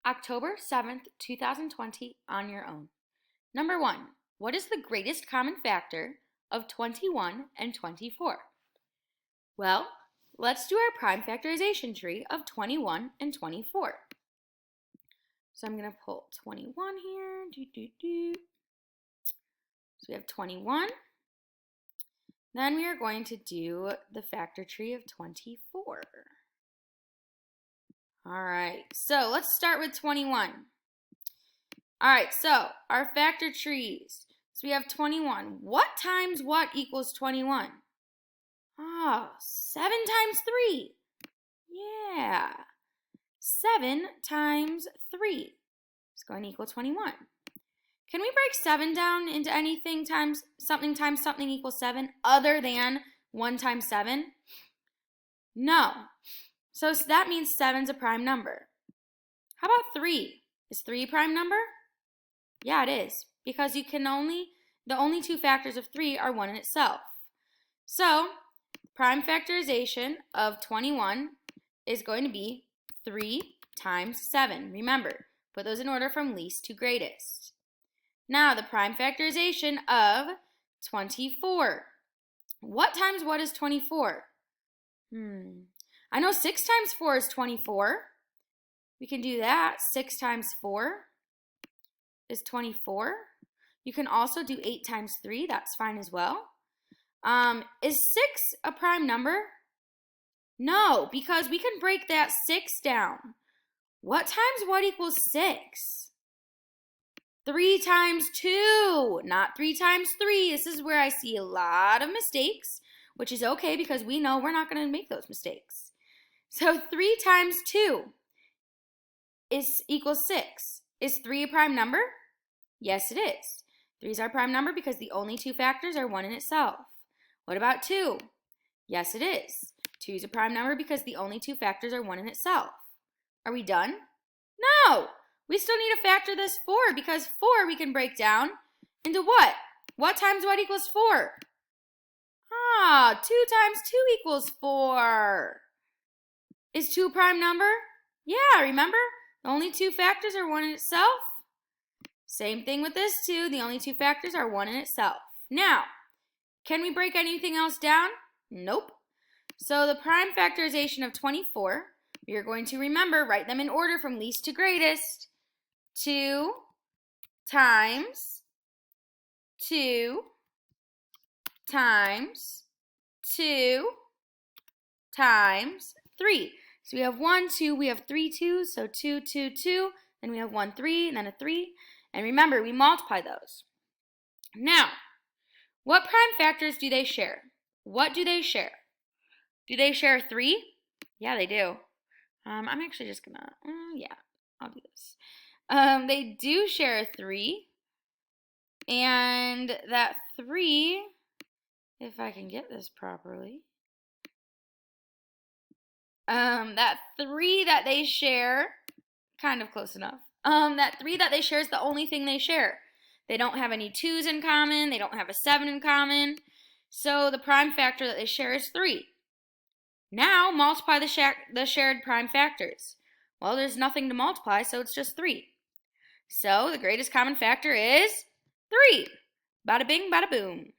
October 7th, 2020, on your own. Number 1. What is the greatest common factor of 21 and 24? Well, let's do our prime factorization tree of 21 and 24. So I'm going to pull 21 here. So we have 21. Then we are going to do the factor tree of 24. All right, so let's start with 21. All right, so our factor trees. So we have 21. What times what equals 21? Oh, 7 times 3. Yeah. 7 times 3 is going to equal 21. Can we break 7 down into anything times something equals 7 other than 1 times 7? No. So that means 7's a prime number. How about 3? Is 3 a prime number? Yeah, it is, because the only two factors of 3 are 1 in itself. So, prime factorization of 21 is going to be 3 times 7. Remember, put those in order from least to greatest. Now, the prime factorization of 24. What times what is 24? I know 6 times 4 is 24. We can do that. 6 times 4 is 24. You can also do 8 times 3. That's fine as well. Is 6 a prime number? No, because we can break that 6 down. What times what equals 6? 3 times 2, not 3 times 3. This is where I see a lot of mistakes, which is okay because we know we're not going to make those mistakes. So 3 times 2 equals 6. Is 3 a prime number? Yes, it is. 3 is our prime number because the only two factors are 1 in itself. What about 2? Yes, it is. 2 is a prime number because the only two factors are 1 in itself. Are we done? No! We still need to factor this 4 because 4 we can break down into what? What times what equals 4? 2 times 2 equals 4. Is 2 a prime number? Yeah, remember? The only two factors are 1 in itself. Same thing with this 2. The only two factors are 1 in itself. Now, can we break anything else down? Nope. So the prime factorization of 24, we are going to remember, write them in order from least to greatest. 2 times 2 times 2 times 3. So we have 1, 2, we have 3 2s, so 2, 2, 2. Then we have 1, 3, and then a 3. And remember, we multiply those. Now, what prime factors do they share? What do they share? Do they share 3? Yeah, they do. I'm actually just going to, yeah, I'll do this. They do share 3. And that 3, if I can get this properly, that 3 that they share, kind of close enough. That 3 that they share is the only thing they share. They don't have any 2's in common. They don't have a 7 in common. So the prime factor that they share is 3. Now multiply the shared prime factors. Well, there's nothing to multiply, so it's just 3. So the greatest common factor is 3. Bada bing, bada boom.